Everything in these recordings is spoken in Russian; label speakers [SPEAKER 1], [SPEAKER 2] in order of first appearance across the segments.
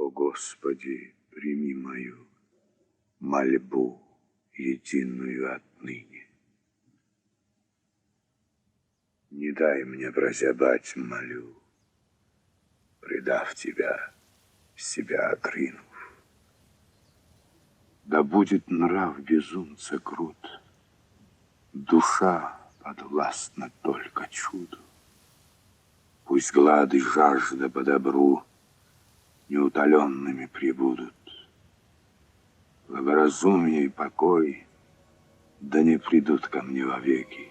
[SPEAKER 1] О Господи, прими мою мольбу единую отныне. Не дай мне прозябать, молю, предав тебя, себя отринув. Да будет нрав безумца крут, душа подвластна только чуду. Пусть глад и жажда по добру неутоленными прибудут. Благоразумие и покой да не придут ко мне вовеки,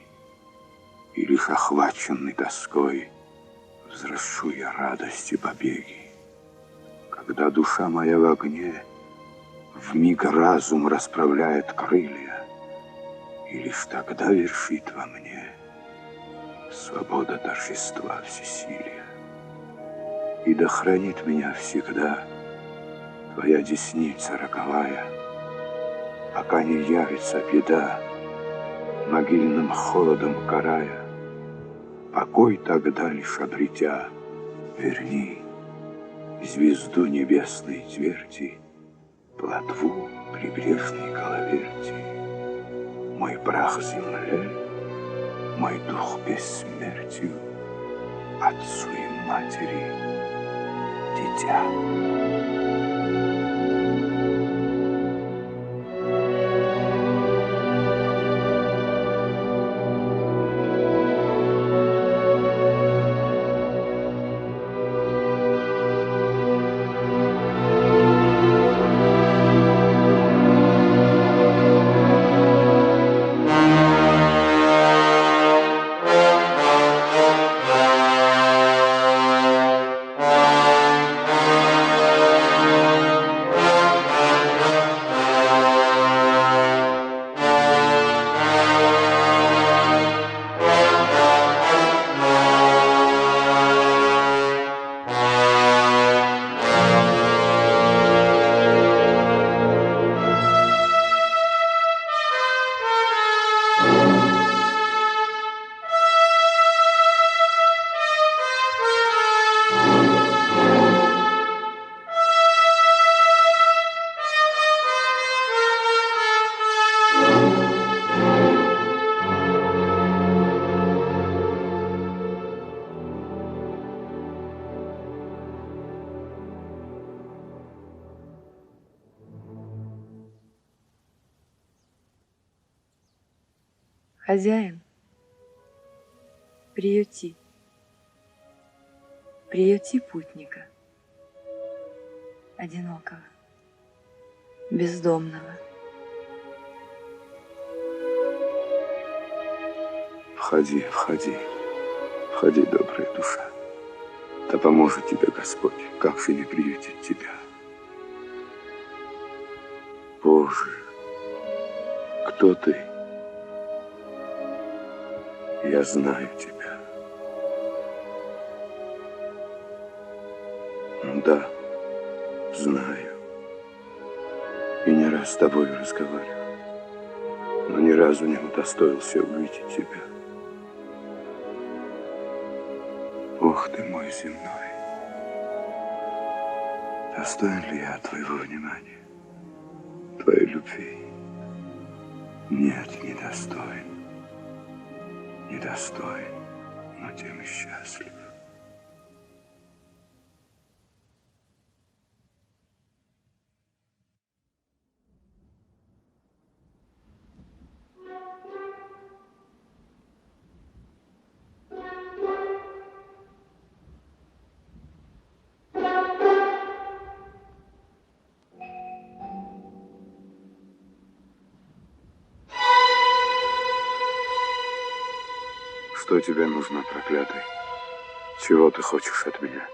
[SPEAKER 1] и лишь охваченный тоской возвращу я радости побеги. Когда душа моя в огне, вмиг разум расправляет крылья, и лишь тогда вершит во мне свобода торжества всесилия. И да хранит меня всегда твоя десница роковая, пока не явится беда, могильным холодом карая. Покой тогда лишь обретя, верни звезду небесной тверди, плотву прибрежной коловерти. Мой прах земле, мой дух бессмертию, отцу и матери дитя.
[SPEAKER 2] Хозяин, приюти, приюти путника, одинокого, бездомного.
[SPEAKER 1] Входи, входи, входи, добрая душа. Да поможет тебе Господь, как же не приютить тебя. Боже, кто ты? Я знаю тебя. Да, знаю. И не раз с тобой разговаривал, но ни разу не удостоился увидеть тебя. Ох ты мой земной, достоин ли я твоего внимания, твоей любви? Нет, недостоин. Недостоин, но тем и счастлив. Что тебе нужно, проклятый? Чего ты хочешь от меня?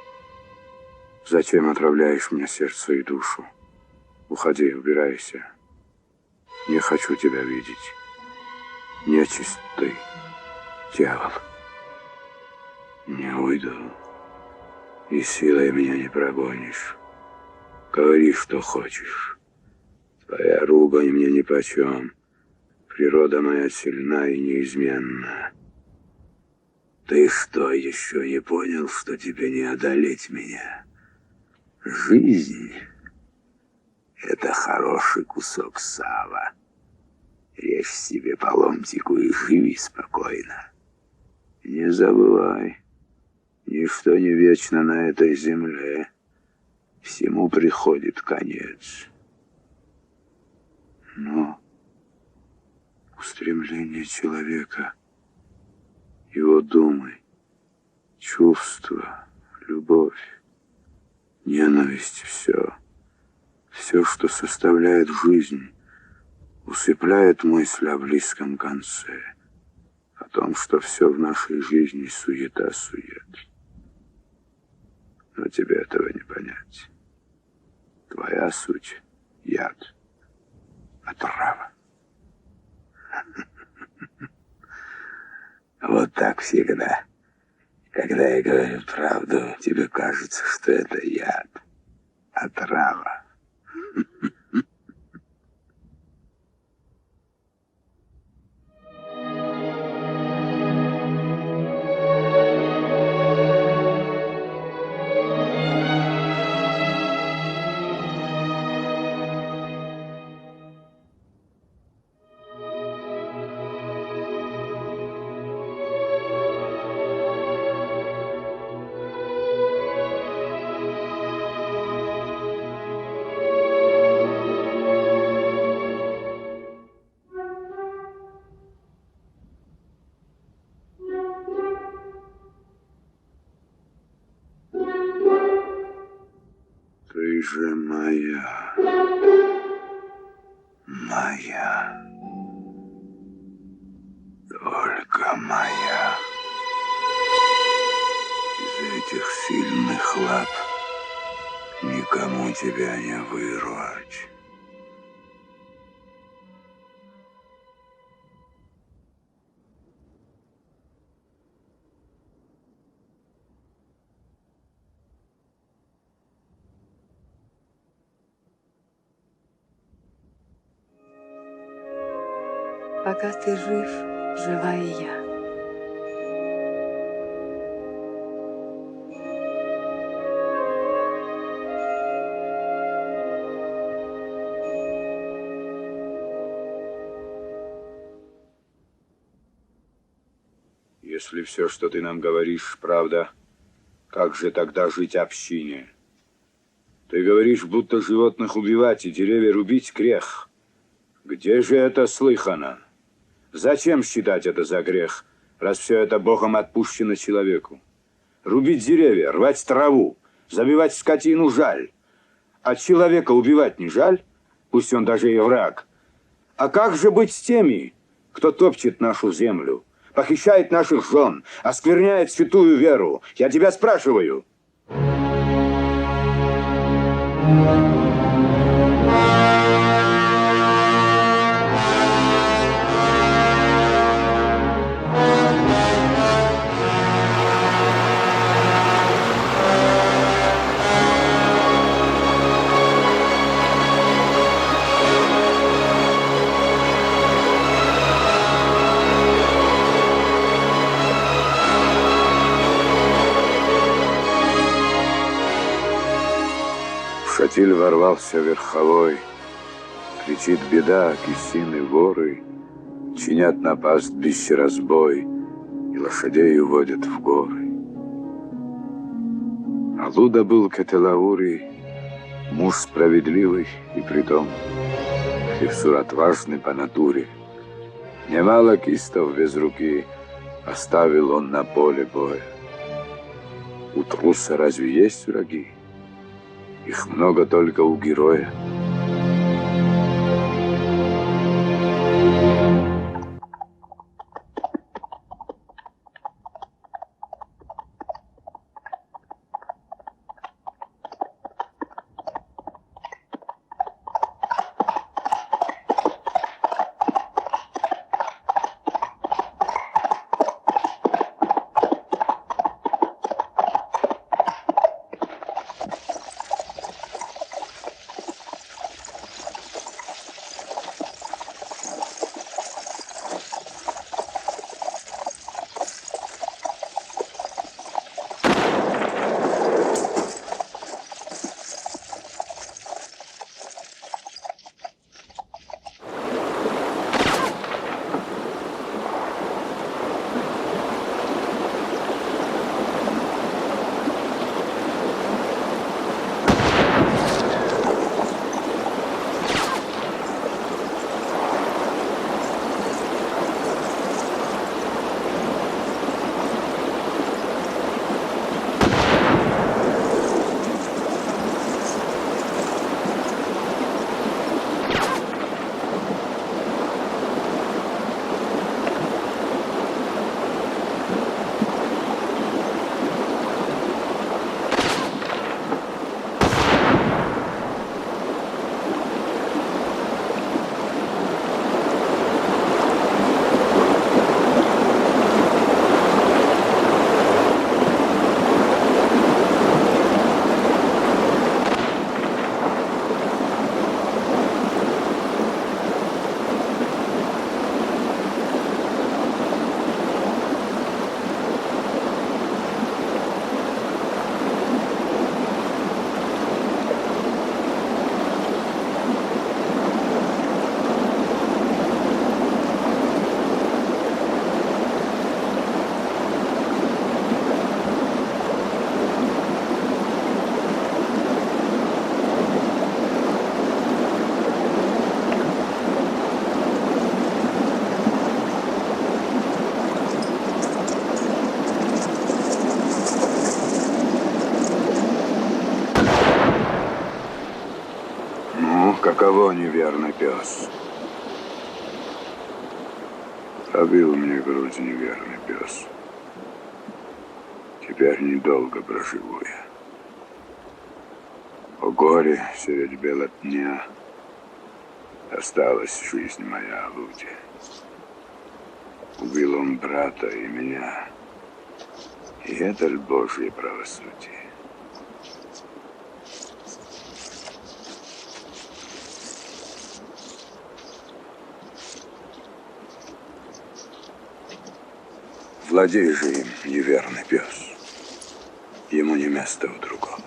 [SPEAKER 1] Зачем отравляешь мне сердце и душу? Уходи, убирайся. Не хочу тебя видеть. Нечисть ты, дьявол. Не уйду, и силой меня не прогонишь. Говори, что хочешь. Твоя ругань мне нипочем. Природа моя сильна и неизменна. Ты что, еще не понял, что тебе не одолеть меня?
[SPEAKER 3] Жизнь — это хороший кусок сала. Режь себе по ломтику и живи спокойно. Не забывай, ничто не вечно на этой земле. Всему приходит конец. Но устремление человека, его думы, чувства, любовь, ненависть, все, что составляет жизнь, усыпляет мысль о близком конце, о том, что все в нашей жизни суета-сует. Но тебе этого не понять. Твоя суть — яд, отрава. Вот так всегда. Когда я говорю правду, тебе кажется, что это яд, отрава. Ты же моя, только моя. Из этих сильных лап никому тебя не вырвать.
[SPEAKER 2] Пока ты жив, жива и я.
[SPEAKER 3] Если все, что ты нам говоришь, правда, как же тогда жить общине? Ты говоришь, будто животных убивать и деревья рубить грех. Где же это слыхано? Зачем считать это за грех, раз все это Богом отпущено человеку? Рубить деревья, рвать траву, забивать скотину жаль. А человека убивать не жаль, пусть он даже и враг. А как же быть с теми, кто топчет нашу землю, похищает наших жен, оскверняет святую веру? Я тебя спрашиваю. Шатиль ворвался верховой, кричит беда, кисины воры, чинят на пастбище разбой и лошадей уводят в горы. Алуда был Кетелаури, муж справедливый и притом Хевсур отважный по натуре. Немало кистов без руки оставил он на поле боя. У труса разве есть враги? Их много только у героя. Каково неверный пес? Пробил мне грудь неверный пес. Теперь недолго проживу я. О горе средь бела дня осталась жизнь моя в луде. Убил он брата и меня, и это ль Божье правосудие? Владей же им, неверный пес. Ему не место у другого.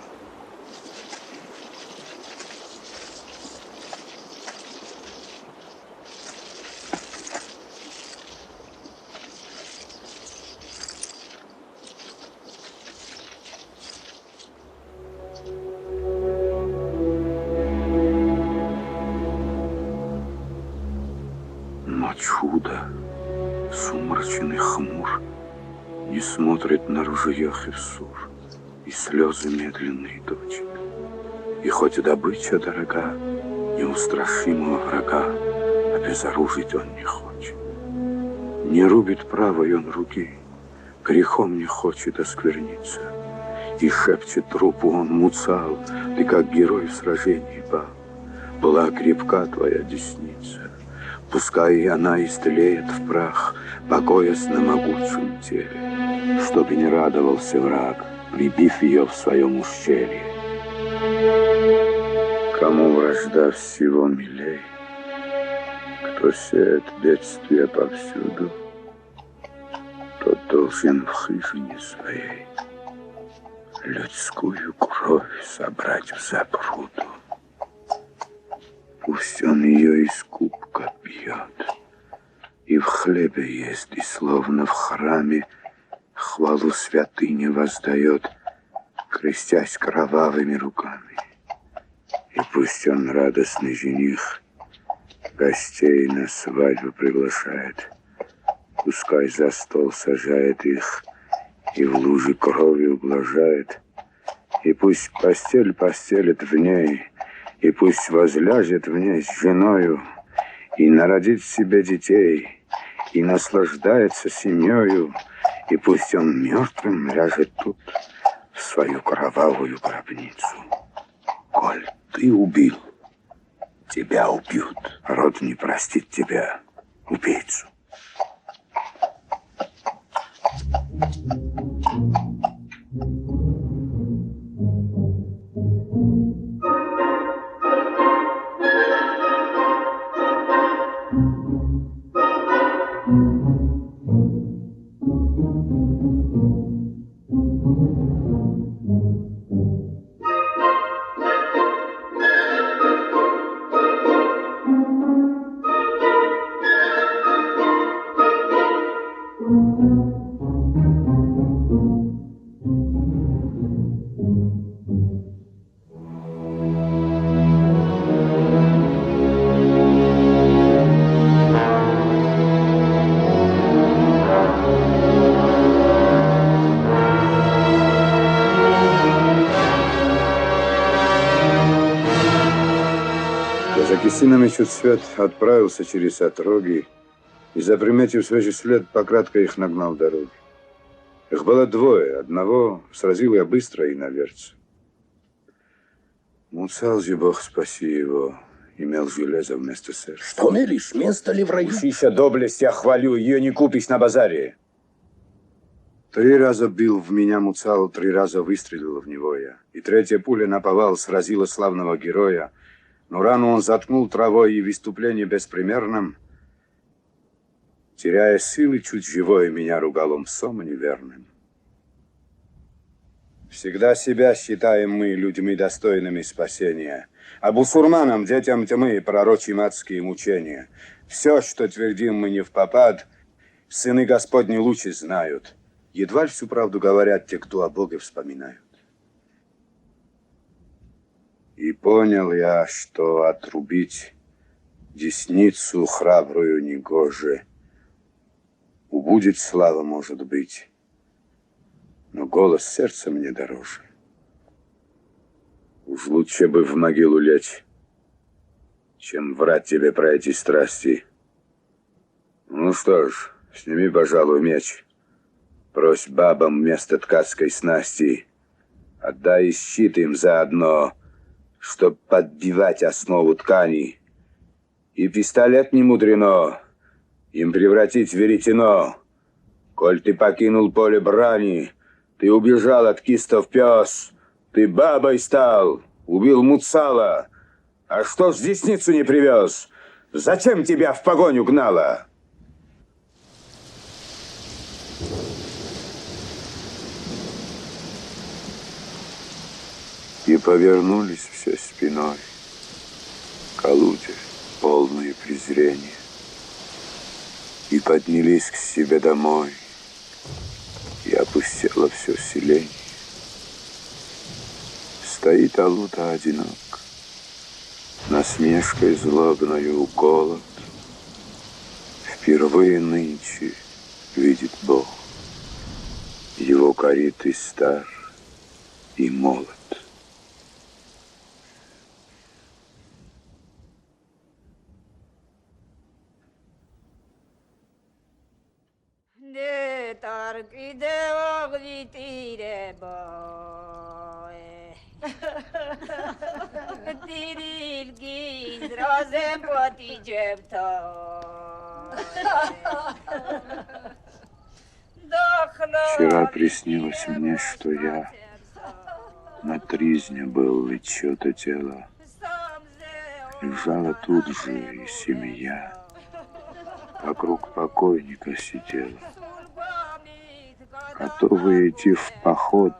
[SPEAKER 3] Но чудо, сумрачен и хмур, не смотрит на ружьях и в сур, и слезы медленные точит. И хоть добыча дорога, неустрашимого врага обезоружить он не хочет. Не рубит правой он руки, грехом не хочет оскверниться. И шепчет трупу он: Муцал, ты как герой в сражении пал. Была крепка твоя десница, пускай она истлеет в прах, покоясь на могучем теле, чтобы не радовался враг, прибив ее в своем ущелье. Кому вражда всего милей, кто сеет бедствие повсюду, тот должен в хижине своей людскую кровь собрать в запруду. Пусть он ее из кубка пьет, и в хлебе ест, и словно в храме хвалу святыне воздает, крестясь кровавыми руками. И пусть он, радостный жених, гостей на свадьбу приглашает, пускай за стол сажает их и в луже крови ублажает, и пусть постель постелит в ней, и пусть возляжет в ней с женою, и народит себе детей, и наслаждается семьёю, и пусть он мертвым ляжет тут в свою кровавую гробницу. Коль ты убил, тебя убьют. Род не простит тебя, убийцу. Закисинович свет отправился через отроги и, заприметив свежий след, пократко их нагнал дороги. Их было двое, одного сразил я быстро и наверце. Муцал же, Бог спаси его, имел железо вместо сердца.
[SPEAKER 4] Что мелешь, место ли в раю?
[SPEAKER 3] Учися доблесть, я хвалю, ее не купишь на базаре. 3 раза бил в меня Муцал, 3 раза выстрелил в него я. И 3-я пуля наповал сразила славного героя. Но рану он заткнул травой, и в выступлении беспримерном, теряя силы, чуть живое меня ругал он псом неверным. Всегда себя считаем мы людьми достойными спасения, а бусурманам, детям тьмы, пророчим адские мучения. Все, что твердим мы не впопад, сыны Господни лучше знают. Едва ли всю правду говорят те, кто о Боге вспоминают. И понял я, что отрубить десницу храбрую негоже. Убудет слава, может быть, но голос сердца мне дороже. Уж лучше бы в могилу лечь, чем врать тебе про эти страсти. Ну что ж, сними, пожалуй, меч. Брось бабам вместо ткацкой снасти. Отдай и щит им заодно, чтоб подбивать основу ткани. И пистолет не мудрено им превратить в веретено. Коль ты покинул поле брани, ты убежал от кистов пес, ты бабой стал, убил Муцала. А что ж десницу не привез? Зачем тебя в погоню гнала?
[SPEAKER 1] И повернулись все спиной к Алуде, полное презрение, и поднялись к себе домой, и опустело все селение. Стоит Алуда одинок, насмешкой злобною голод впервые нынче видит Бог. Его корит и стар, и молод. Вчера приснилось мне, что я на тризне был, ведь чье-то тело лежало тут же, и семья вокруг покойника сидела, готовые идти в поход.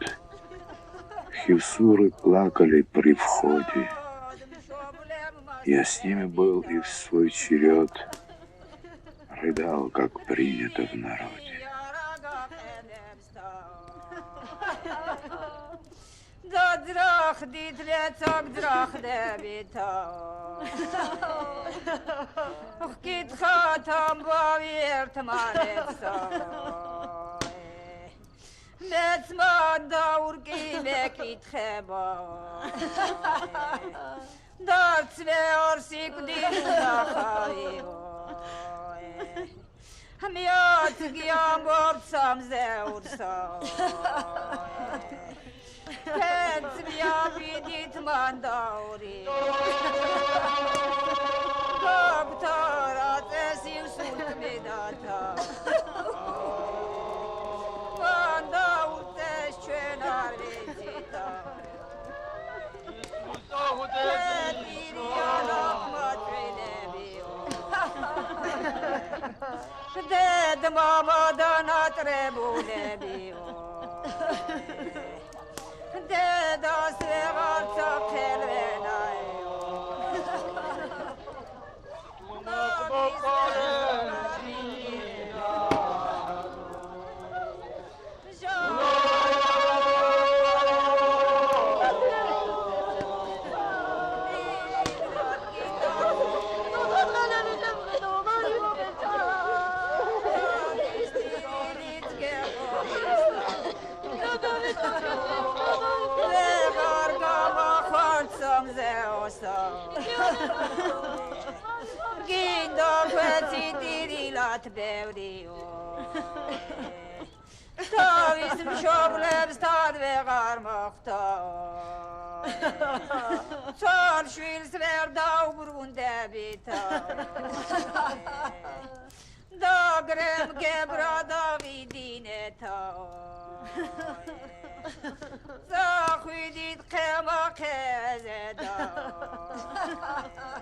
[SPEAKER 1] Хевсуры плакали при входе. Я с ними был и в свой черед рыдал, как принято в народе.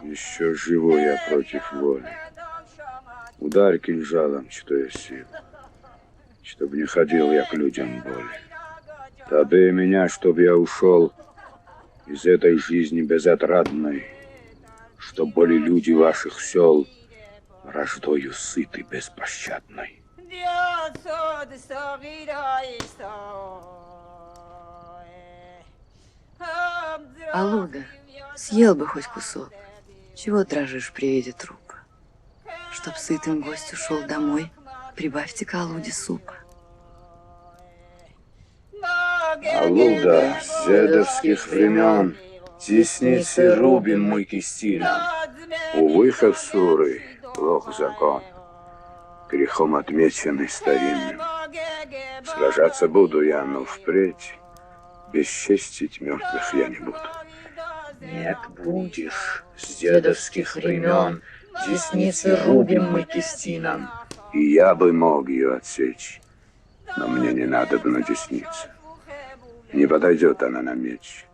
[SPEAKER 1] Еще живу я против воли. Ударь кинжалом, что я сил, чтоб не ходил я к людям боли. Добей меня, чтоб я ушел из этой жизни безотрадной, чтоб были люди ваших сел враждою сыты беспощадной.
[SPEAKER 2] Алуда, съел бы хоть кусок. Чего дрожишь при виде трупа? Чтоб сытым гость ушел домой, прибавьте к Алуде супа.
[SPEAKER 1] Алуда с дедовских времен, десницы рубим мы кистином.
[SPEAKER 3] Увы, Хевсуры, плох закон, грехом отмеченный старинным. Сражаться буду я, но впредь бесчестить мертвых я не буду.
[SPEAKER 4] Нет, будешь, с дедовских времен десницы рубим мы кистинам.
[SPEAKER 3] И я бы мог ее отсечь, но мне не надо бы на деснице. Не подойдет она на меч,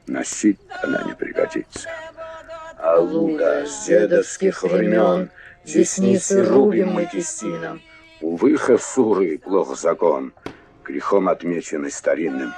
[SPEAKER 3] на щит она не пригодится.
[SPEAKER 4] Алуда, с дедовских времен десницы рубим мы кистинам.
[SPEAKER 3] Увы, Хевсуры, плох закон, грехом отмеченный старинным.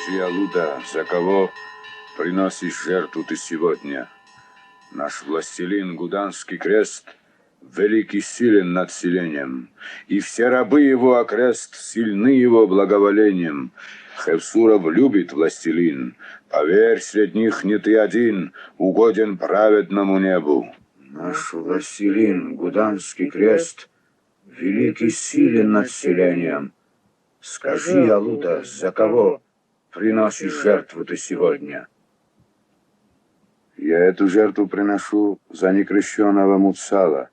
[SPEAKER 3] Скажи, Алуда, за кого приносишь жертву ты сегодня? Наш властелин Гуданский крест великий силен над селением, и все рабы его окрест сильны его благоволением. Хевсуров любит властелин, поверь, среди них не ты один, угоден праведному небу.
[SPEAKER 1] Наш властелин Гуданский крест великий силен над селением. Скажи, Алуда, за кого приносишь жертву ты сегодня?
[SPEAKER 3] Я эту жертву приношу за некрещенного Муцала.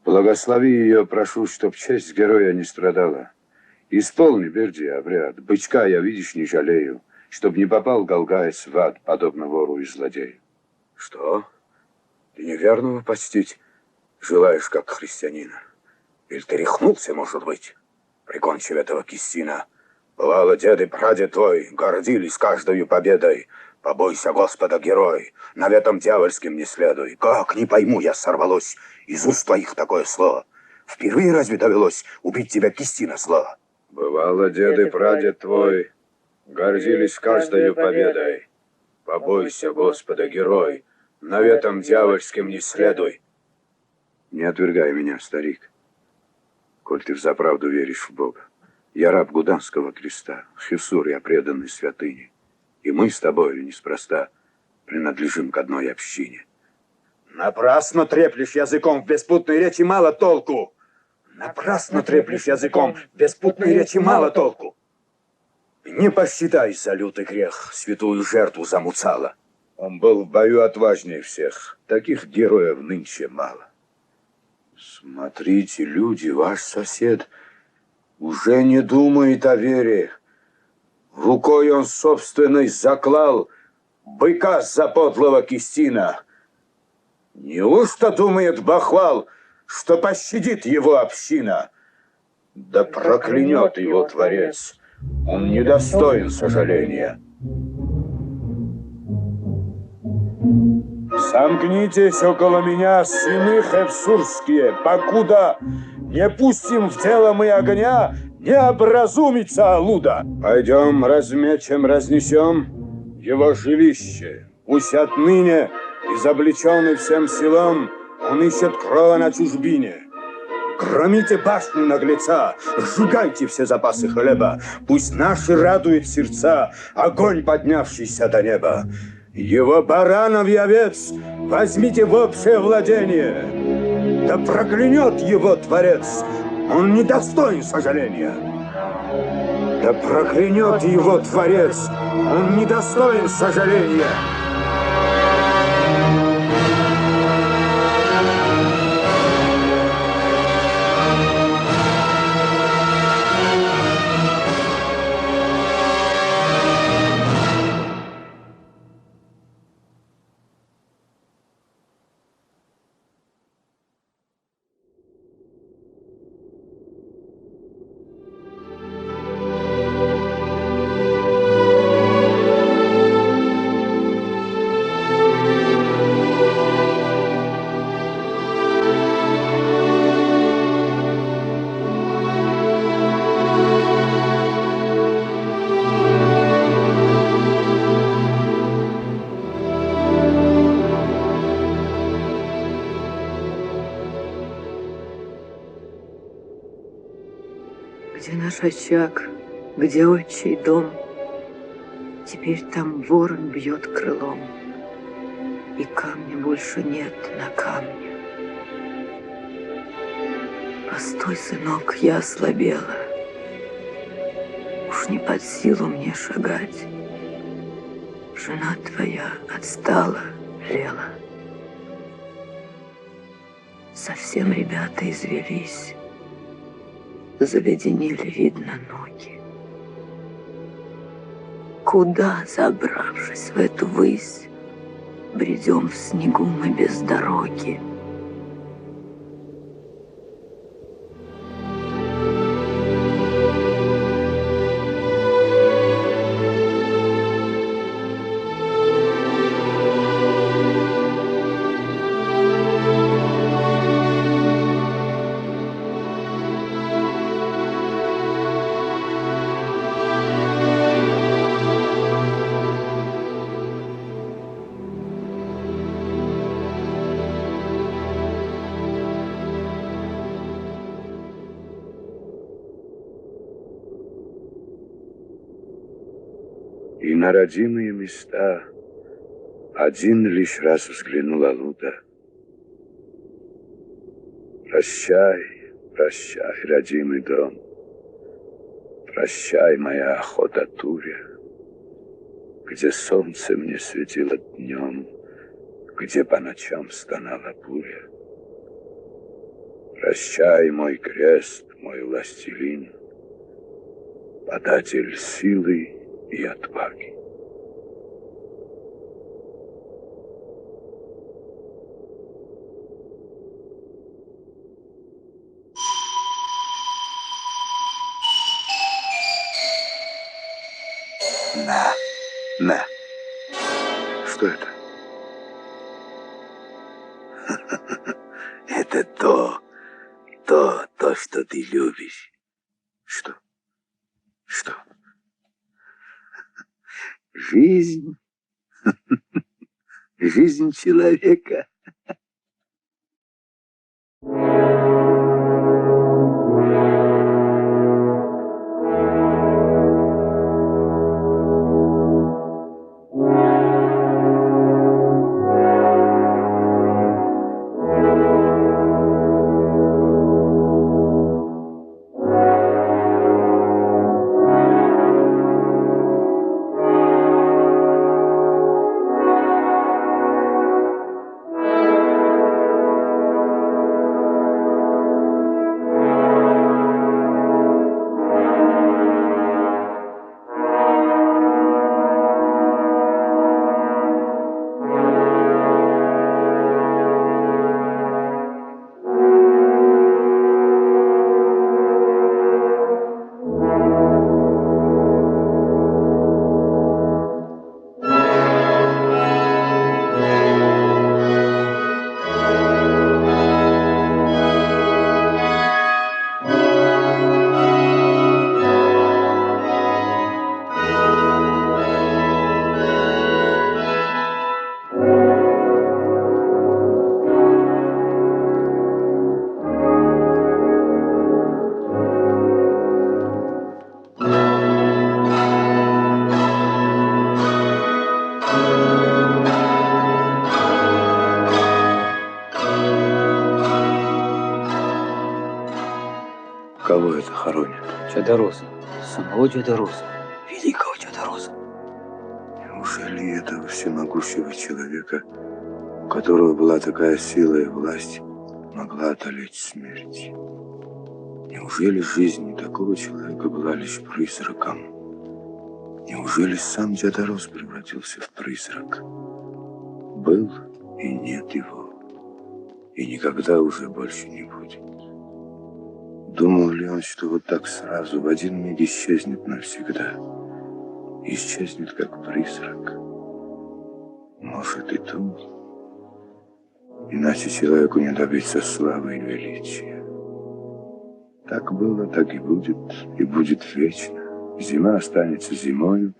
[SPEAKER 3] Благослови ее, прошу, чтоб честь героя не страдала. Исполни, Берди, обряд. Бычка я, видишь, не жалею, чтоб не попал Галгаец в ад, подобно вору и злодею.
[SPEAKER 1] Что? Ты неверного почтить желаешь, как христианина? Или ты рехнулся, может быть, прикончив этого кистина? Бывало, дед и прадед твой гордились каждою победой. Побойся Господа, герой, наветом дьявольским не следуй. Как, не пойму я, сорвалось из уст твоих такое слово. Впервые разве довелось убить тебя кистина зла?
[SPEAKER 3] Бывало, дед и прадед твой гордились каждою победой.
[SPEAKER 1] Побойся Господа, герой, наветом дьявольским не следуй.
[SPEAKER 3] Не отвергай меня, старик, коль ты взаправду веришь в Бога. Я раб Гуданского креста, Хевсур, я преданный святыне. И мы с тобой неспроста принадлежим к одной общине.
[SPEAKER 1] Напрасно треплешь языком, в беспутной речи мало толку. Напрасно треплешь языком, в беспутной речи мало толку. Не посчитай за лютый грех святую жертву за Муцала.
[SPEAKER 3] Он был в бою отважнее всех. Таких героев нынче мало.
[SPEAKER 1] Смотрите, люди, ваш сосед уже не думает о вере. Рукой он собственной заклал быка за подлого кистина. Неужто думает бахвал, что пощадит его община? Да проклянет его Творец, он недостоин сожаления. Сомкнитесь около меня, сыны хевсурские, покуда не пустим в тело мы огня, не образумится Алуда. Пойдем, размечем, разнесем его жилище. Пусть отныне, изобличенный всем силам, он ищет крова на чужбине. Громите башню наглеца, сжигайте все запасы хлеба. Пусть наши радует сердца огонь, поднявшийся до неба. Его баранов и овец возьмите в общее владение. Да проклянет его Творец, он недостоин сожаления. Да проклянет его Творец, он недостоин сожаления.
[SPEAKER 2] наш очаг, где отчий дом? Теперь там ворон бьет крылом, и камня больше нет на камне. Постой, сынок, я ослабела. Уж не под силу мне шагать. Жена твоя отстала, Лела. Совсем ребята извелись. Заледенели, видно, ноги. Куда, забравшись в эту высь, бредем в снегу мы без дороги?
[SPEAKER 1] И на родимые места один лишь раз взглянула Луда. Прощай, прощай, родимый дом. Прощай, моя охота Туря, где солнце мне светило днем, где по ночам стонала буря. Прощай, мой крест, мой властелин, податель силы и отваги. На. Что это? Это то, что ты любишь. Что? Что? Жизнь. Жизнь человека. Кого это хоронит?
[SPEAKER 5] Деда Роза. Самого Деда Роза. Великого Деда Роза.
[SPEAKER 1] Неужели этого всемогущего человека, у которого была такая сила и власть, могла одолеть смерть? Неужели жизнь такого человека была лишь призраком? Неужели сам Дед Мороз превратился в призрак? Был и нет его, и никогда уже больше не будет. Думал ли он, что вот так сразу в один миг исчезнет навсегда? Исчезнет как призрак? Может, и думал. Иначе человеку не добиться славы и величия. Так было, так и будет вечно. Зима останется зимою,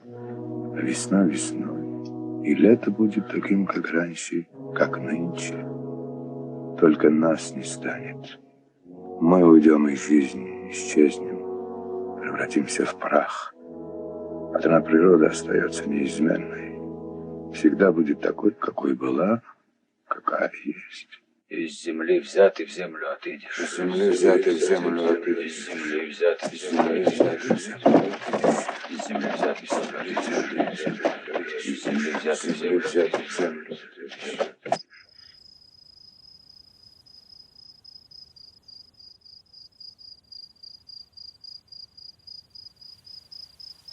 [SPEAKER 1] а весна весной. И лето будет таким, как раньше, как нынче. Только нас не станет. Мы уйдем из жизни, исчезнем, превратимся в прах. Одна природа остается неизменной. Всегда будет такой, какой была, какая есть.
[SPEAKER 5] Из земли взятый в землю отыдешь.
[SPEAKER 1] Из земли взятый в землю отыдешь.
[SPEAKER 5] Из земли взятый в землю отыдешь. Из земли взятый в землю отыдешь. Из земли взятый в землю отыдешь.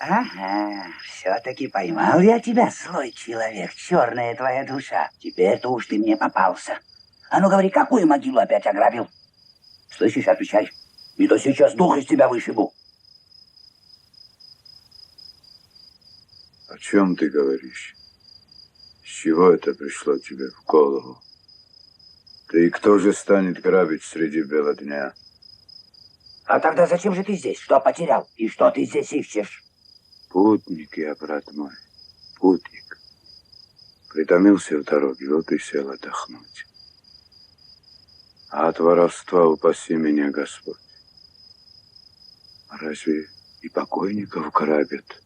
[SPEAKER 6] Ага, все-таки поймал я тебя, злой человек, черная твоя душа. Теперь-то уж ты мне попался. А ну говори, какую могилу опять ограбил? Слышишь, отвечай. Не то сейчас дух из тебя вышибу.
[SPEAKER 1] О чем ты говоришь? С чего это пришло тебе в голову? Ты кто же станет грабить среди бела дня?
[SPEAKER 6] А тогда зачем же ты здесь? Что потерял? И что ты здесь ищешь?
[SPEAKER 1] Путник я, брат мой, путник. Притомился в дороге, вот и сел отдохнуть. А от воровства упаси меня, Господь. Разве и покойников грабят?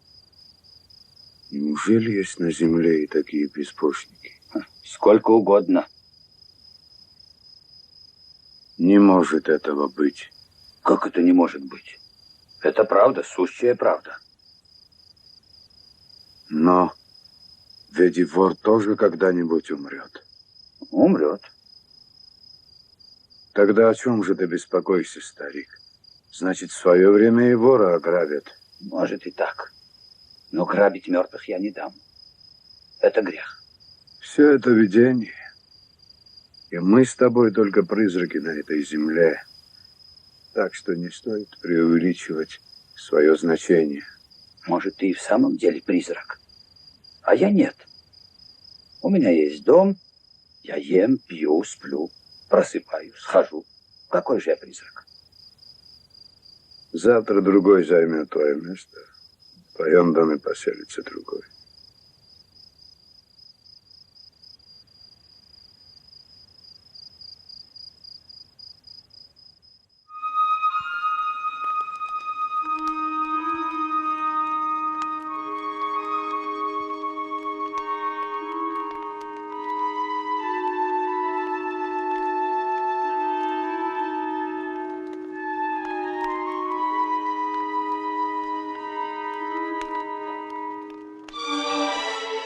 [SPEAKER 1] Неужели есть на земле и такие беспошники?
[SPEAKER 5] Сколько угодно.
[SPEAKER 1] Не может этого быть.
[SPEAKER 5] Как это не может быть? Это правда, сущая правда.
[SPEAKER 1] Но ведь и вор тоже когда-нибудь умрет.
[SPEAKER 5] Умрет.
[SPEAKER 1] Тогда о чем же ты беспокойся, старик? Значит, в свое время и вора ограбят.
[SPEAKER 5] Может и так. Но грабить мертвых я не дам. Это грех.
[SPEAKER 1] Все это видение. И мы с тобой только призраки на этой земле. Так что не стоит преувеличивать свое значение.
[SPEAKER 5] Может, ты и в самом деле призрак. А я нет. У меня есть дом. Я ем, пью, сплю, просыпаюсь, схожу. Какой же я призрак?
[SPEAKER 1] Завтра другой займет твое место. В твоем доме поселится другой.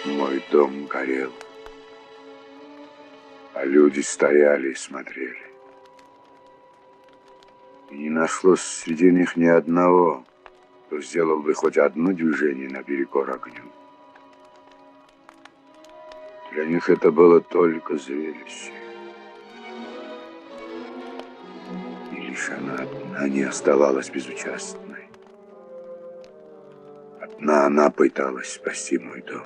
[SPEAKER 1] Мой дом горел, а люди стояли и смотрели. И не нашлось среди них ни одного, кто сделал бы хоть одно движение наперекор огню. Для них это было только зрелище. И лишь она одна не оставалась безучастной. Одна она пыталась спасти мой дом.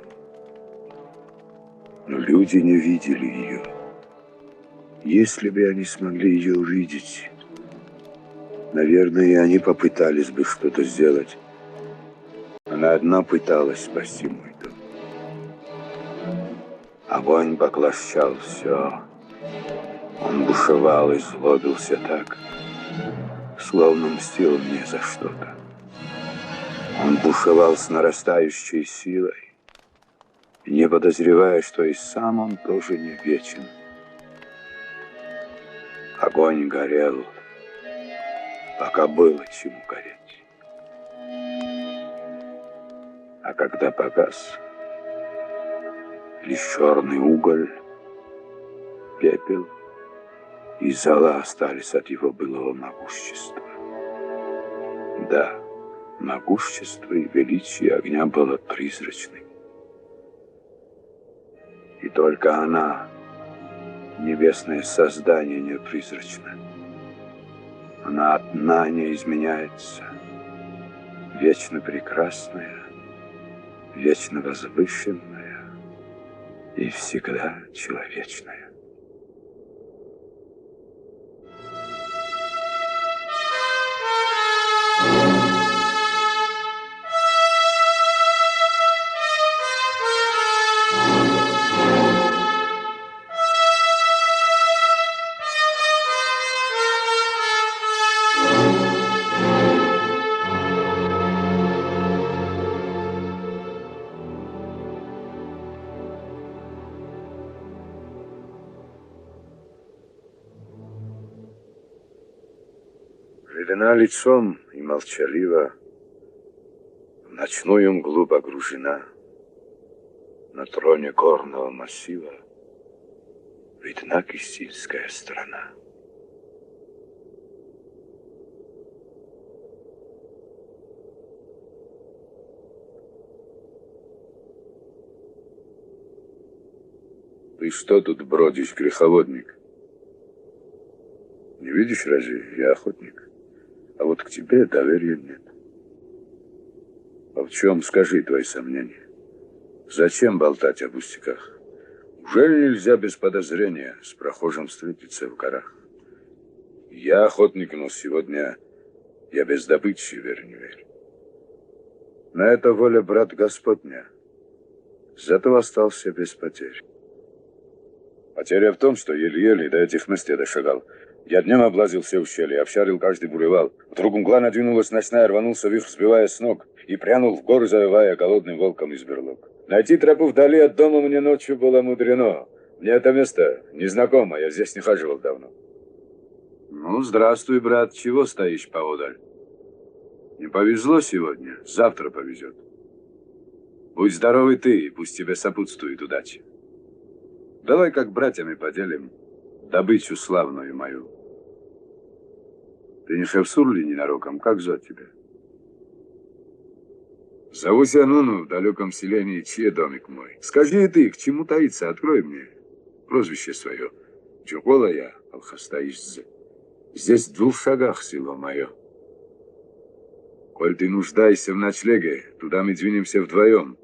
[SPEAKER 1] Но люди не видели ее. Если бы они смогли ее увидеть, наверное, и они попытались бы что-то сделать. Она одна пыталась спасти мой дом. Огонь поглощал все. Он бушевал и злобился так, словно мстил мне за что-то. Он бушевал с нарастающей силой, не подозревая, что и сам он тоже не вечен. Огонь горел, пока было чему гореть. А когда погас, лишь черный уголь, пепел и зола остались от его былого могущества. Да, могущество и величие огня было призрачным. И только она, небесное создание, не призрачна. Она одна не изменяется, вечно прекрасная, вечно возвышенная и всегда человечная. Пелена лицом и молчалива, в ночную мглу погружена. На троне горного массива видна Кистинская страна. Ты что тут бродишь, греховодник? Не видишь, разве я охотник? А вот к тебе доверия нет. А в чем, скажи, твои сомнения? Зачем болтать о пустяках? Ужели нельзя без подозрения с прохожим встретиться в горах? Я охотник, но сегодня я без добычи, верь не верь. На это воля, брат, Господня. Зато остался без потерь. Потеря в том, что еле-еле до этих мест я дошагал. Я днем облазил все ущелья, обшарил каждый буревал. Вдруг мгла надвинулась ночная, рванулся вихрь, сбивая с ног, и прянул в горы, завывая голодным волком из берлог. Найти тропу вдали от дома мне ночью было мудрено. Мне это место незнакомо, я здесь не хаживал давно. Ну, здравствуй, брат, чего стоишь поодаль? Не повезло сегодня, завтра повезет. Будь здоровый ты, и пусть тебе сопутствует удача. Давай как братьями поделим добычу славную мою. Ты не Шевсур ли ненароком? Как звать тебя? Зовусь Ануну, в далеком селении, чей домик мой. Скажи и ты, к чему таится, открой мне прозвище свое. Чукола я, Алхастаишдзе. Здесь в 2 шагах село мое. Коль ты нуждаешься в ночлеге, туда мы двинемся вдвоем.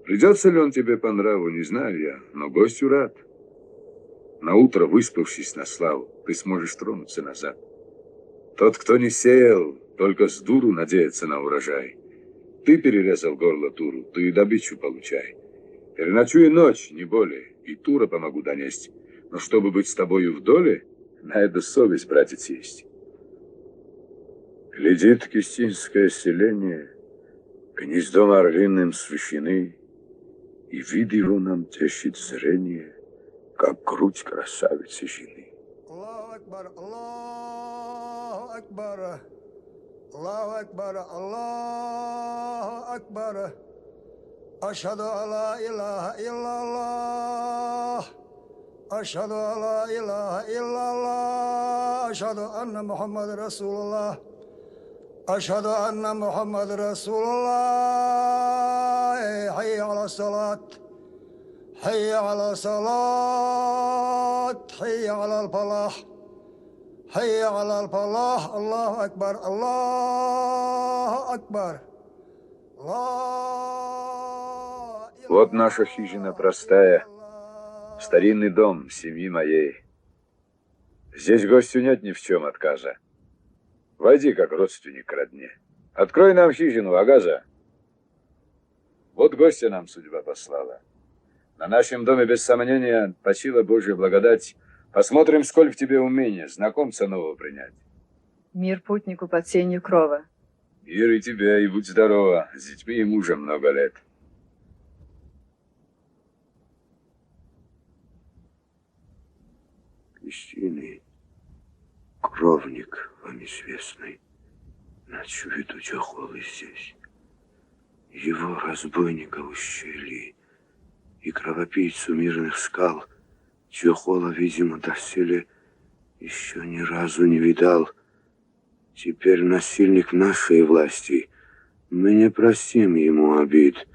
[SPEAKER 1] Придется ли он тебе по нраву, не знаю я, но гостю рад. Наутро, выспавшись на славу, ты сможешь тронуться назад. Тот, кто не сеял, только с дуру надеется на урожай. Ты перерезал горло туру, ты и добычу получай. Переночуй ночь, не более, и тура помогу донести. Но чтобы быть с тобою в доле, на это совесть, братец, есть. Глядит Кистинское селение, гнездом орлиным священы, и вид его нам тешит зрение, как грудь красавицы жены.
[SPEAKER 7] Аллаху Акбар, Аллаху Акбар, Аллаху Акбар, Аллаху Акбар. Ашхаду алла илляха илляллах. Ашхаду алла илляха илляллах. Ашхаду анна Мухаммад Расулуллах. Ашхаду анна Мухаммад Расулуллах. Хайя аля салат. حي على صلاة حي على الفلاح حي على الفلاح الله أكبر الله أكبر
[SPEAKER 1] Вот наша хижина простая, старинный дом семьи моей. Здесь гостю нет ни в чем отказа. Войди, как родственник к родне. Открой нам хижину, Агаза. Вот гостя нам судьба послала. На нашем доме, без сомнения, почила Божья благодать. Посмотрим, сколько в тебе умения знакомца нового принять.
[SPEAKER 2] Мир путнику под сенью крова.
[SPEAKER 1] Мир и тебя, и будь здорова. С детьми и мужем много лет. Истинный кровник вам известный, ночует у Чохолы здесь. Его разбойника ущели. И кровопийцу мирных скал Чохола, видимо, доселе еще ни разу не видал. Теперь насильник в нашей власти. Мы не простим ему обид.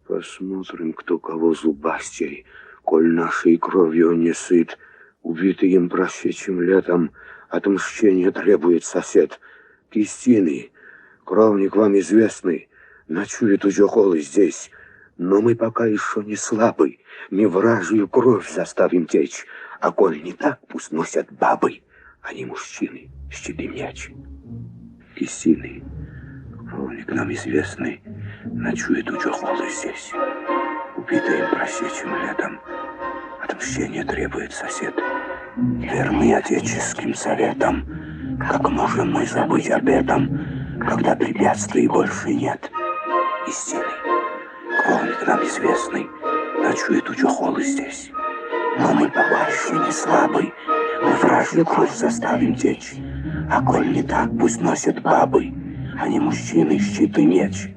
[SPEAKER 1] Посмотрим, кто кого зубастей, коль нашей кровью не сыт. Убитый им прошедшим летом отмщение требует сосед. Кистины, кровник вам известный, ночует у Чохолы здесь. Но мы пока еще не слабы, мы вражью кровь заставим течь, а коль не так, пусть носят бабы, а не мужчины, щиты мяч. Кистины, кровник нам известный, ночует у Чохолы здесь. Убитый им просечим летом, отмщение требует сосед. Верны отеческим советам, как можем мы забыть об этом, когда препятствий больше нет. Истины. Кровник нам известный, ночует у Чохолы здесь. Но мы пока еще не слабы, мы вражью кровь заставим течь,
[SPEAKER 6] А коль не так, пусть носят бабы, а не мужчины щит и меч.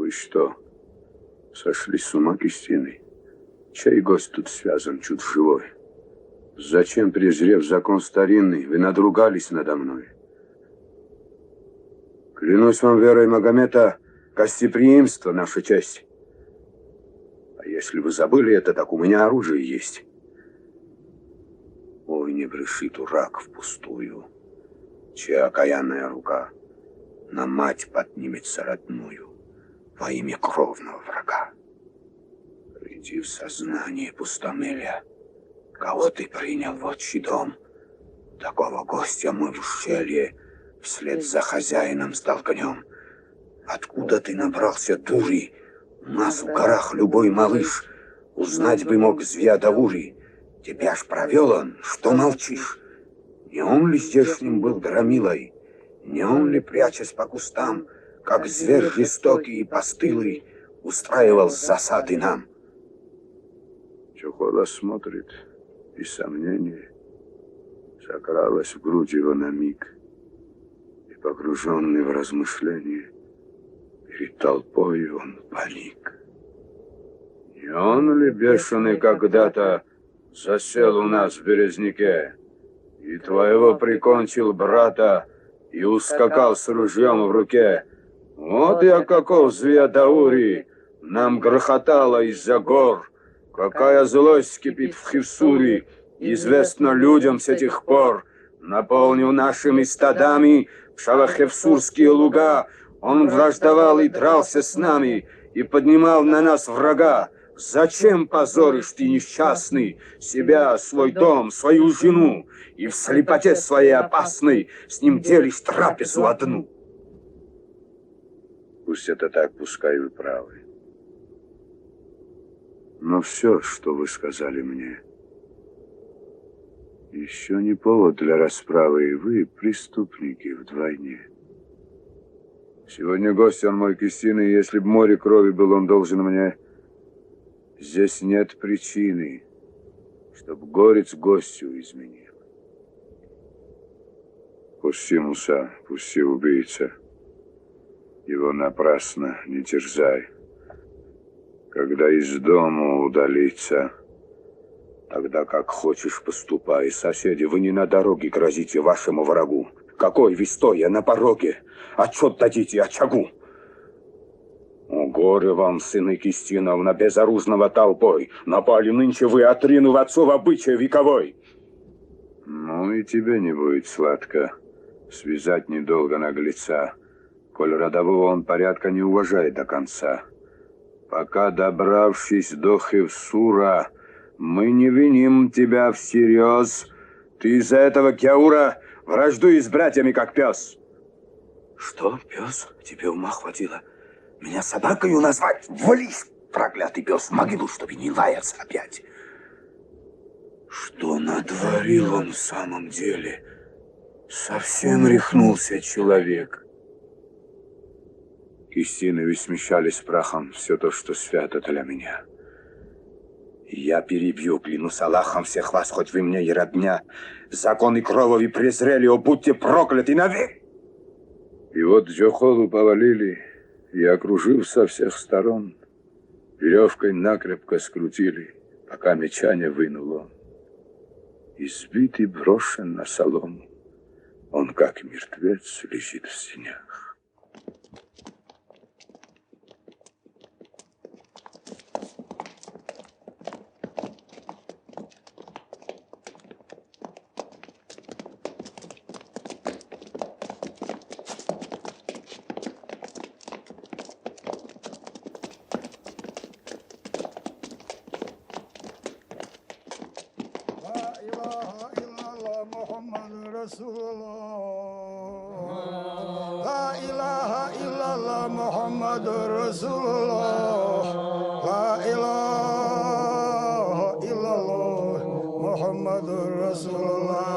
[SPEAKER 1] Вы что, сошли с ума, Кристины? Чей гость тут связан, чуть живой? Зачем, презрев закон старинный, вы надругались надо мной? Клянусь вам верой Магомета, гостеприимство — наша честь. А если вы забыли это, так у меня оружие есть. Ой, не бреши, дурак, впустую, чья окаянная рука на мать поднимется родную во имя кровного врага. Приди в сознание, пустомеля, кого ты принял в отчий дом. Такого гостя мы в ущелье вслед за хозяином столкнем. Откуда ты набрался дури? У нас в горах любой малыш узнать бы мог Звеядаури. Тебя ж провел он, что молчишь? Не он ли здешним был громилой? Не он ли, прячась по кустам, как зверь жестокий и постылый, устраивал засады нам? Чухола смотрит, и сомнение закралось в грудь его на миг, и, погруженный в размышления, перед толпой он паник. Не он ли бешеный когда-то засел у нас в Березняке, и твоего прикончил брата, и ускакал с ружьем в руке? Вот я каков Звеядаури, нам грохотало из-за гор, какая злость кипит в Хевсуре, известно людям с этих пор. Наполнив нашими стадами шалахевсурские луга, он враждовал и дрался с нами, и поднимал на нас врага. Зачем позоришь ты, несчастный, себя, свой дом, свою жену, и в слепоте своей опасной с ним делишь трапезу одну? Пусть это так, пускай вы правы. Но все, что вы сказали мне, еще не повод для расправы, и вы преступники вдвойне. Сегодня гость он мой, Кристина, и если б море крови был он должен мне, здесь нет причины, чтоб горец гостю изменил. Пусти, Муса, пусти, убийца. Его напрасно не терзай. Когда из дома удалиться, тогда как хочешь поступай. Соседи, вы не на дороге грозите вашему врагу. Какой вы стоя на пороге? Отчет дадите очагу. О, горе вам, сыны Кистиновна, безоружного толпой. Напали нынче вы, отринув отцов обычай вековой. Ну и тебе не будет сладко связать недолго наглеца, коль родового он порядка не уважает до конца. Пока, добравшись до Хевсура, мы не виним тебя всерьез. Ты из-за этого Кяура враждуешь с братьями, как пес. Что, пес? Тебе ума хватило меня собакою назвать? Вались, проклятый пес, в могилу, чтобы не лаяться опять. Что натворил он в самом деле? Совсем рехнулся человек. Кистины вы смещались прахом все то, что свято для меня. Я перебью, клянусь Аллахом, всех вас, хоть вы мне и родня. Законы крови презрели, о, будьте прокляты навек! И вот Джохолу повалили, и, окружив со всех сторон, веревкой накрепко скрутили, пока меча не вынул он. Избитый, брошен на солому, он, как мертвец, лежит в синях.
[SPEAKER 7] La ilaha illallah Muhammadur Rasulullah. La ilaha illallah Muhammadur Rasulullah.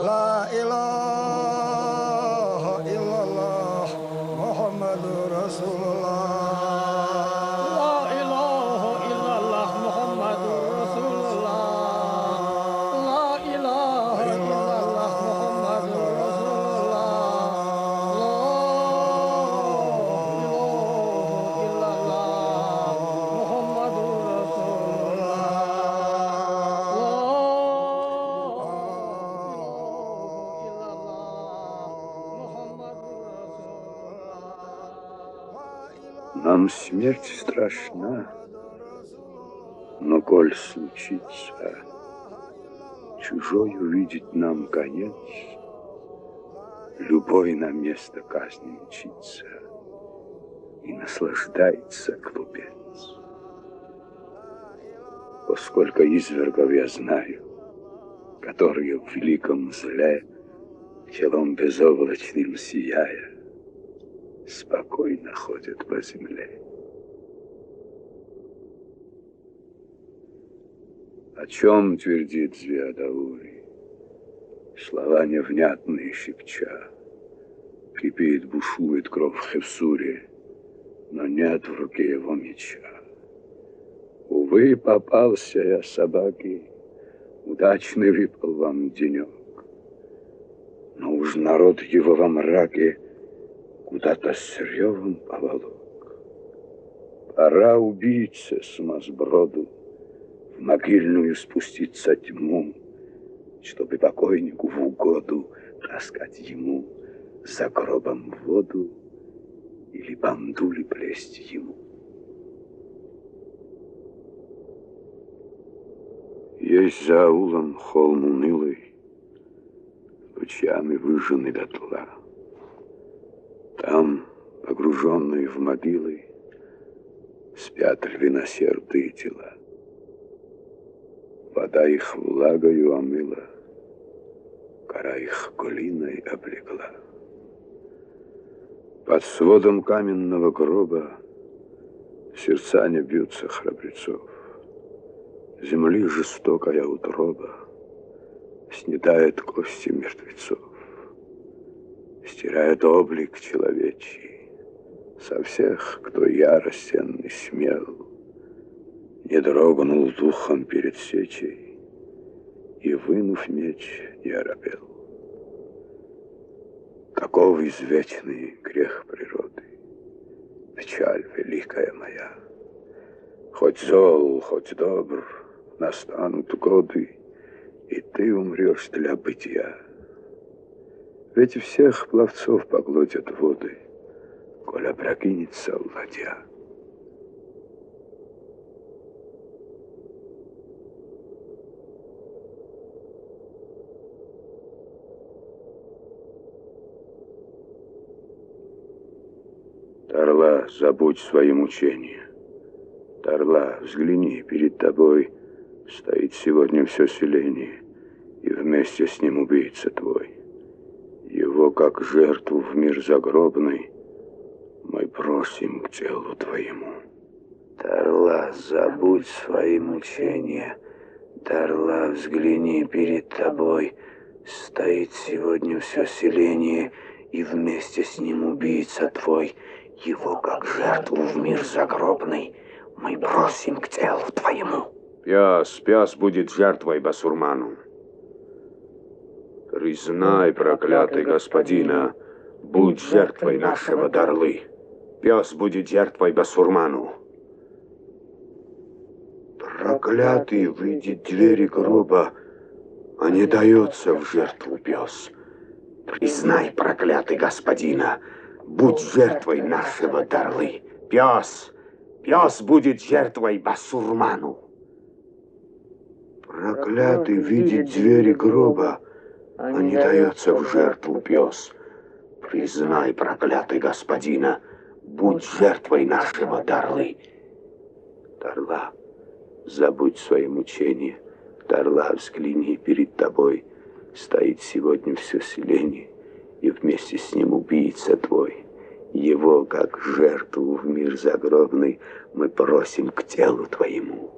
[SPEAKER 7] La ilaha illallah Muhammadur Rasulullah. La ilaha illallah Muhammadur Rasulullah. La ilaha illallah Muhammadur Rasulullah.
[SPEAKER 1] Нам смерть страшна, но коль случится чужой увидеть нам конец, любой на место казни мчится, и наслаждается глупец. Поскольку извергов я знаю, которые в великом зле, челом безоблачным сияя, спокойно ходят по земле. О чем твердит Звездаури, слова невнятные шепча, кипит, бушует кровь в Хевсуре, но нет в руке его меча. Увы, попался я собаки, удачный выпал вам денек, но уж народ его во мраке куда-то с ревом поволок. Пора убийце сумасброду в могильную спуститься тьму, чтобы покойнику в угоду таскать ему за гробом воду или бандули плесть ему. Есть за аулом холм унылый, лучами выжженный дотла. Там, погруженные в могилы, спят львиносердые тела. Вода их влагою омыла, кора их глиной облегла. Под сводом каменного гроба сердца не бьются храбрецов. Земли жестокая утроба снедает кости мертвецов, стирает облик человечий со всех, кто яростен и смел, не дрогнул духом перед сечей и, вынув меч, не оробел. Таков извечный грех природы, печаль великая моя. Хоть зол, хоть добр, настанут годы, и ты умрешь для бытия. Ведь всех пловцов поглотят воды, коль опрокинется ладья. Тарла, забудь свои мучения. Тарла, взгляни, перед тобой стоит сегодня все селение, и вместе с ним убийца твой. Его, как жертву в мир загробный, мы просим к телу твоему. Тарла, забудь свои мучения. Тарла, взгляни, перед тобой стоит сегодня все селение, и вместе с ним убийца твой. Его, как жертву в мир загробный, мы просим к телу твоему.
[SPEAKER 3] Пяс будет жертвой басурману. Признай, проклятый господина, будь жертвой нашего Дарлы. Пес будет жертвой басурману. Проклятый выйдет двери гроба, а не дается в жертву пес. Признай, проклятый господина, будь жертвой нашего Дарлы. Пес будет жертвой басурману. Проклятый видит двери гроба, а не дается в жертву пес. Признай, проклятый господина, будь жертвой нашего Дарлы. Тарла, забудь свои мучения. Тарла, взгляни, перед тобой
[SPEAKER 1] Стоит сегодня все селение, и вместе с ним убийца твой. Его, как жертву в мир загробный, мы просим к телу твоему.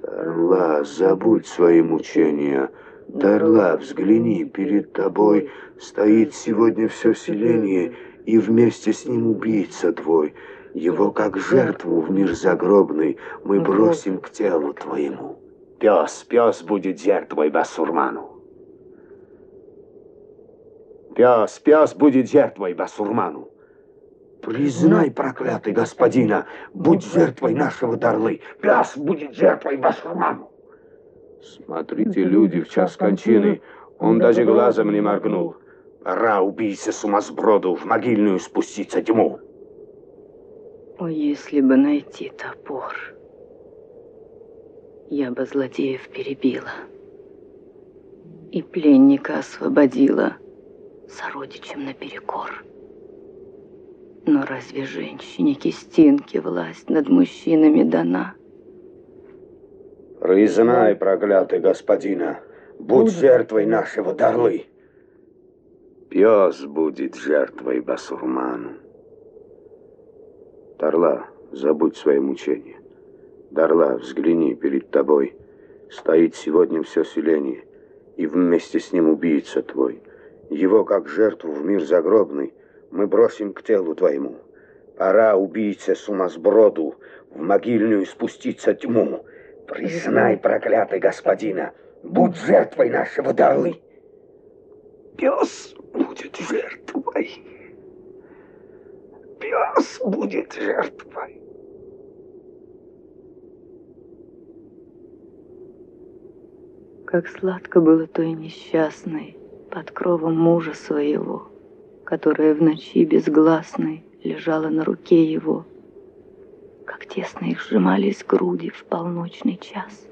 [SPEAKER 1] Тарла, забудь свои мучения. Тарла, взгляни, перед тобой стоит сегодня все селение, и вместе с ним убийца твой. Его, как жертву в мир загробный, мы бросим к телу твоему. Пес будет жертвой басурману. Пес будет жертвой басурману. Признай, проклятый господина, будь жертвой нашего Тарлы. Пес будет жертвой басурману. Смотрите, люди, в час кончины, он даже глазом не моргнул. Пора, убийце сумасброду, в могильную спуститься тьму.
[SPEAKER 2] О, если бы найти топор, я бы злодеев перебила и пленника освободила сородичам наперекор. Но разве женщине кистинки власть над мужчинами дана?
[SPEAKER 1] Признай, проклятый господина, будь жертвой нашего Тарлы. Пес будет жертвой басурману. Тарла, забудь свои мучения. Тарла, взгляни, перед тобой стоит сегодня все селение, и вместе с ним убийца твой. Его, как жертву в мир загробный, мы бросим к телу твоему. Пора, убийце сумасброду, в могильную спуститься тьму. Признай, проклятый господина, будь жертвой нашего Тарлы. Пес будет жертвой. Пес будет жертвой.
[SPEAKER 2] Как сладко было той несчастной под кровом мужа своего, которая в ночи безгласной лежала на руке его. Как тесно их сжимались груди в полночный час.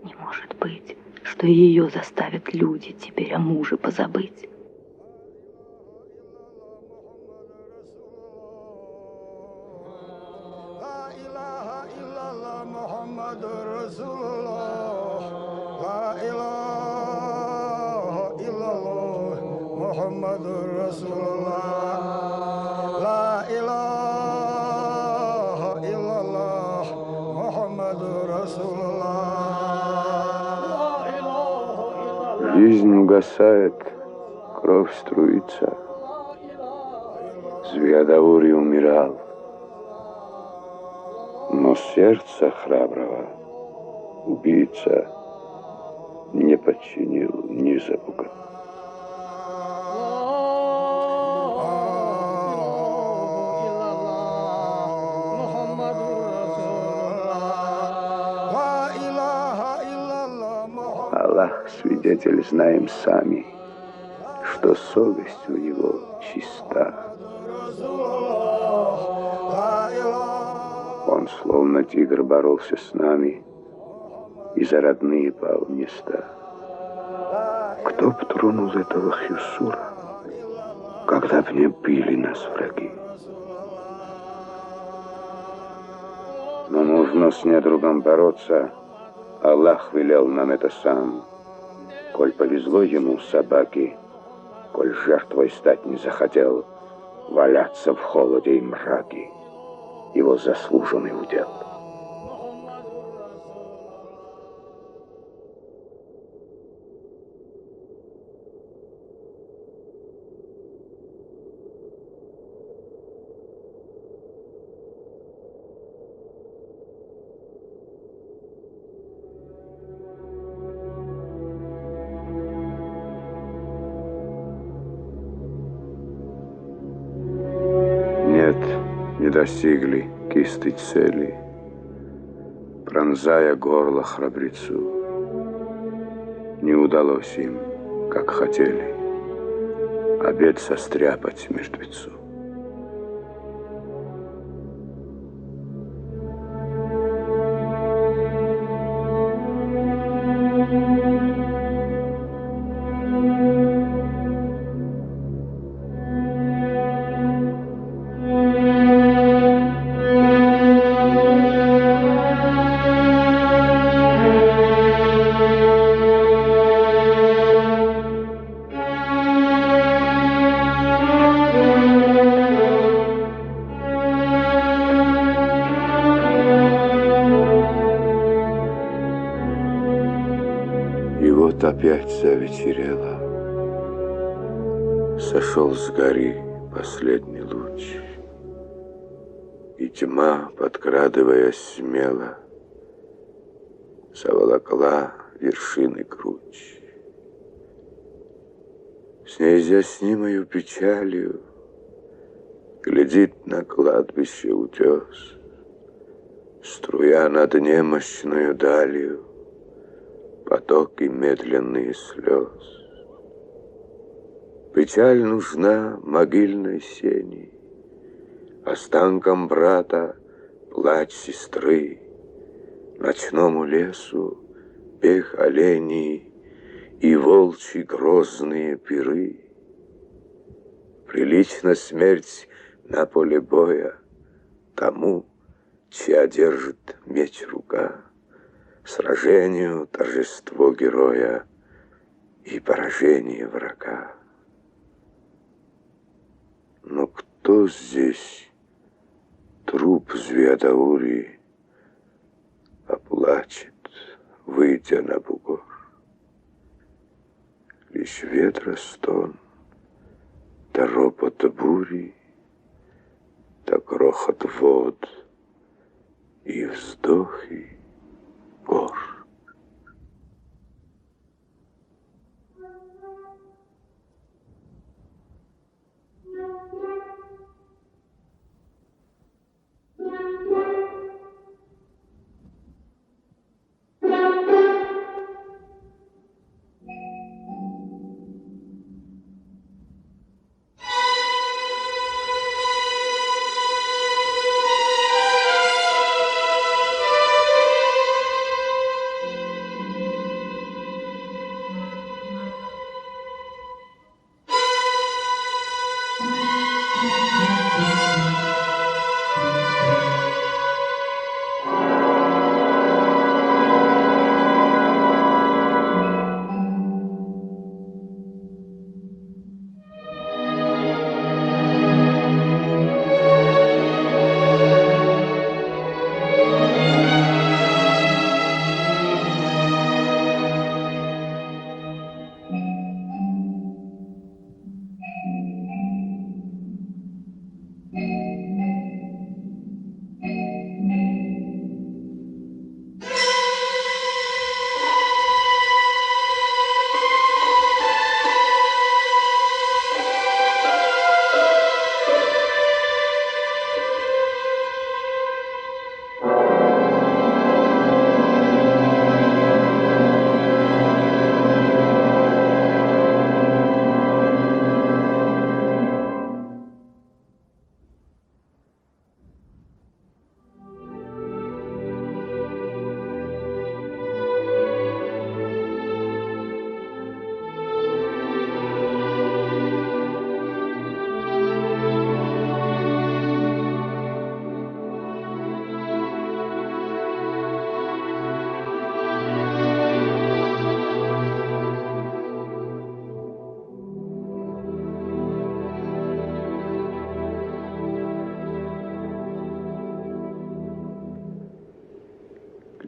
[SPEAKER 2] Не может быть, что ее заставят люди теперь о муже позабыть.
[SPEAKER 1] Жизнь угасает, кровь струится. Звездаури умирал, но сердце храброго убийца не подчинил, не запугал. Аллах, свидетель, знаем сами, что совесть у него чиста. Он, словно тигр, боролся с нами и за родные пал места. Кто б тронул этого Хюсура, когда в нем били нас враги? Но нужно с недругом бороться. Аллах велел нам это сам. Коль повезло ему собаки, коль жертвой стать не захотел, валяться в холоде и мраке, его заслуженный удел. Не достигли кисты цели, пронзая горло храбрецу. Не удалось им, как хотели, обед состряпать мертвецу. И вот опять завечерело. Сошел с горы последний луч, и тьма, подкрадываясь смело, заволокла вершины круч. С неизъяснимою печалью глядит на кладбище утес, струя над немощную далью потоки медленные слез. Печаль нужна могильной сени, останкам брата плач сестры, ночному лесу бег оленей и волчьи грозные пиры. Прилична смерть на поле боя тому, чья держит меч рука, сражению торжество героя и поражение врага. Но кто здесь труп Звеодаури оплачет, выйдя на бугор? Лишь ветра стон, да ропот бури, да грохот вод и вздохи гор.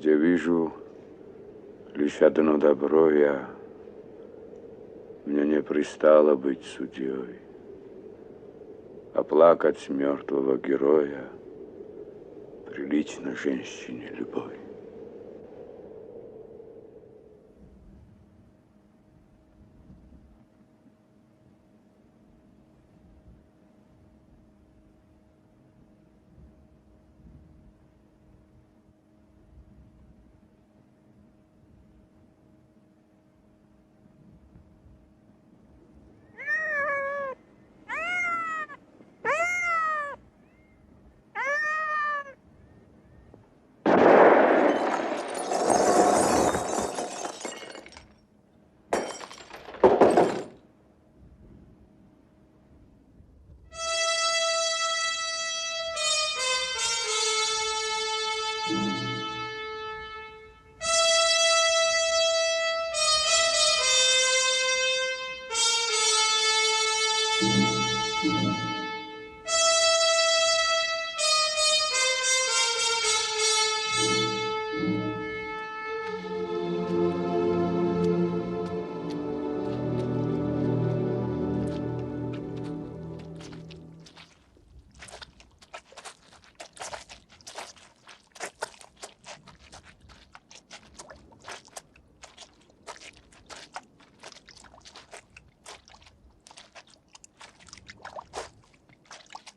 [SPEAKER 1] Где вижу лишь одно добро я, мне не пристало быть судьей, оплакать мертвого героя прилично женщине любой.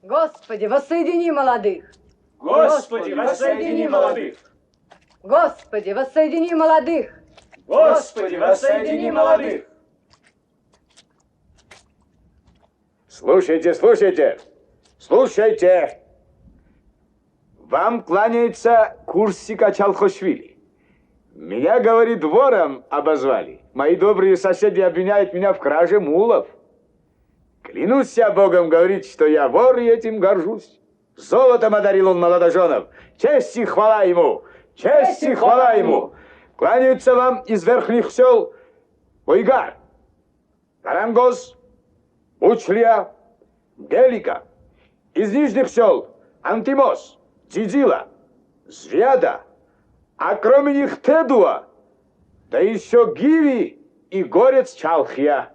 [SPEAKER 2] Господи, воссоедини молодых!
[SPEAKER 8] Господи, воссоедини молодых!
[SPEAKER 2] Господи, воссоедини молодых!
[SPEAKER 8] Господи, воссоедини молодых!
[SPEAKER 3] Слушайте, слушайте, слушайте. Вам кланяется Курсика Чалхошвили. Меня, говорит, вором обозвали. Мои добрые соседи обвиняют меня в краже мулов. Клянусь я Богом, говорит, что я вор и этим горжусь. Золотом одарил он молодоженов. Честь и хвала ему! Честь и хвала ему! Кланяются вам из верхних сел Ойгар, Тарангос, Учлия, Гелика. Из нижних сел Антимос, Дзидзила, Звяда, а кроме них Тедуа, да еще Гиви и горец Чалхия.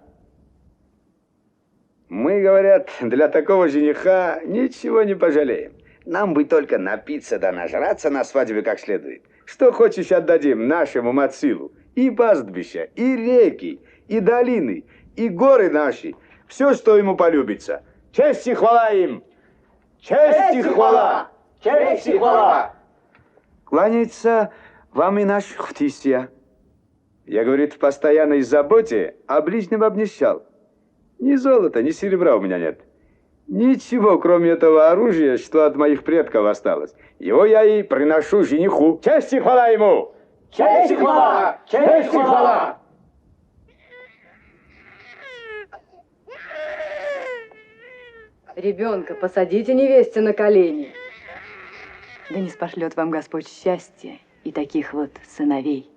[SPEAKER 3] Мы, говорят, для такого жениха ничего не пожалеем. Нам бы только напиться да нажраться на свадьбе как следует. Что хочешь отдадим нашему Мацилу. И пастбища, и реки, и долины, и горы наши. Все, что ему полюбится. Честь и хвала им! Честь и хвала! Честь и хвала! Кланяется вам и наш Хтисия. Я, говорит, в постоянной заботе о ближнем обнищал. Ни золота, ни серебра у меня нет. Ничего, кроме этого оружия, что от моих предков осталось. Его я и приношу жениху. Честь и хвала ему! Честь и хвала! Честь и хвала!
[SPEAKER 2] Ребенка посадите невесте на колени. Да не спошлет вам Господь счастья и таких вот сыновей.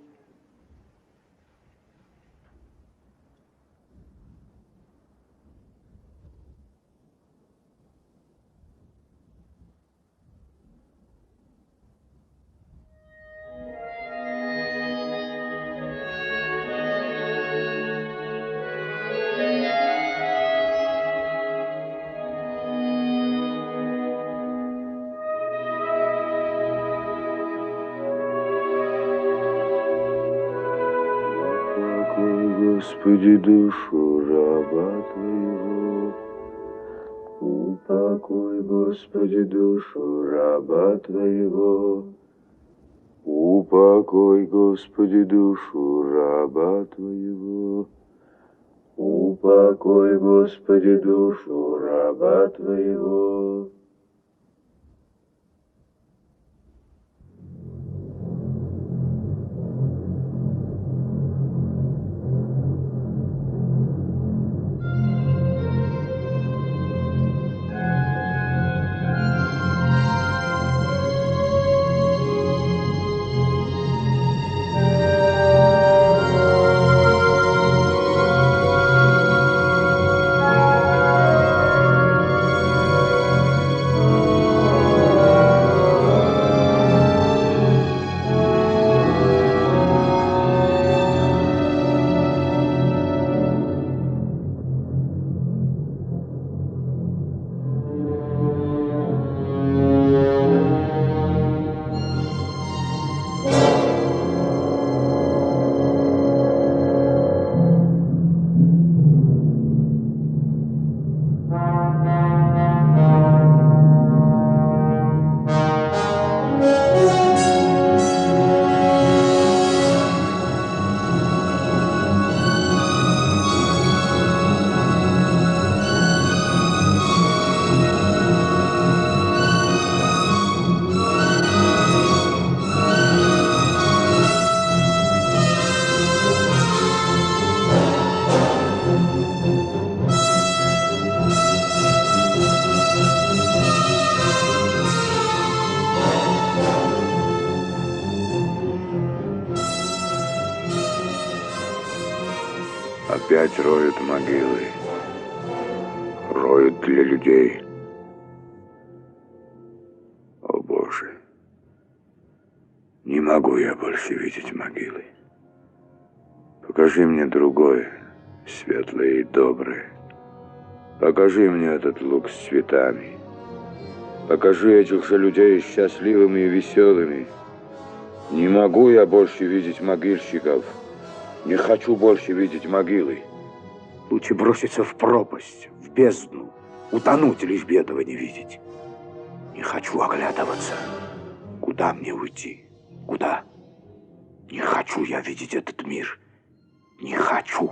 [SPEAKER 1] Господи, душу раба Твоего. Упокой, Господи, душу раба Твоего. Упокой, Господи, душу раба Твоего. Упокой, Господи, душу раба Твоего. Опять роют могилы. Роют для людей. О, Боже! Не могу я больше видеть могилы. Покажи мне другое, светлое и доброе. Покажи мне этот луг с цветами. Покажи этих же людей счастливыми и веселыми. Не могу я больше видеть могильщиков. Не хочу больше видеть могилы. Лучше броситься в пропасть, в бездну,
[SPEAKER 3] утонуть, лишь бы этого не видеть. Не хочу оглядываться. Куда мне уйти? Куда? Не хочу я видеть этот мир. Не хочу.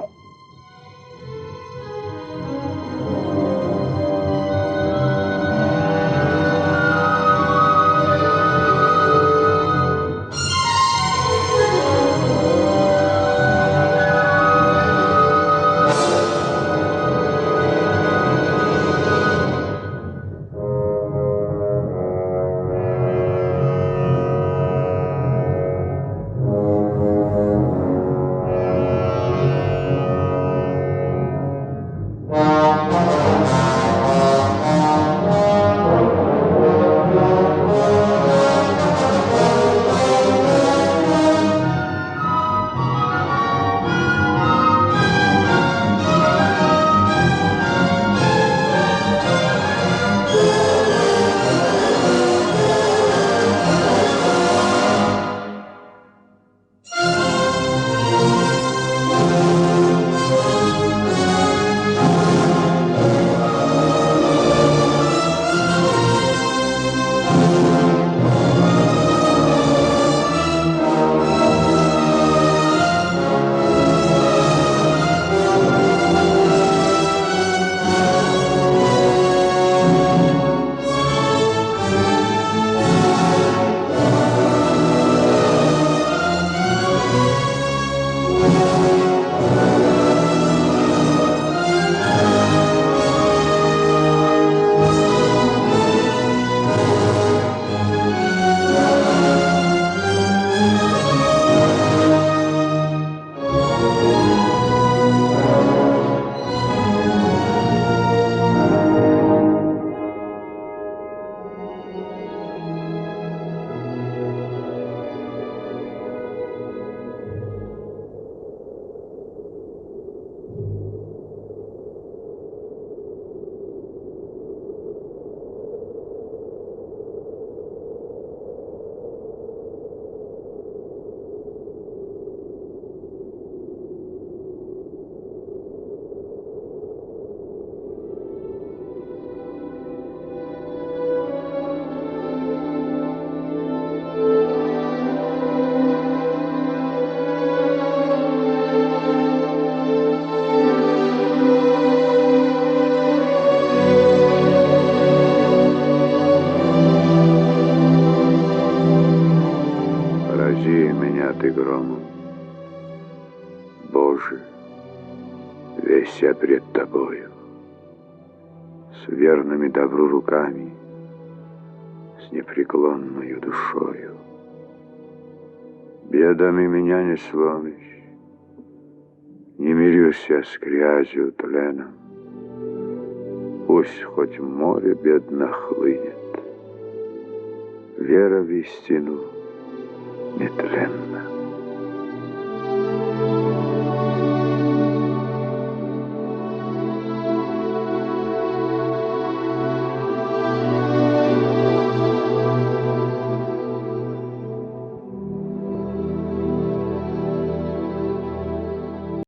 [SPEAKER 3] Ты громом, Боже, весь я пред Тобою, с верными добру руками, с непреклонною душою. Бедами меня не сломишь, не мирюсь я с грязью тленом. Пусть хоть море бедно хлынет, вера в истину нетленна.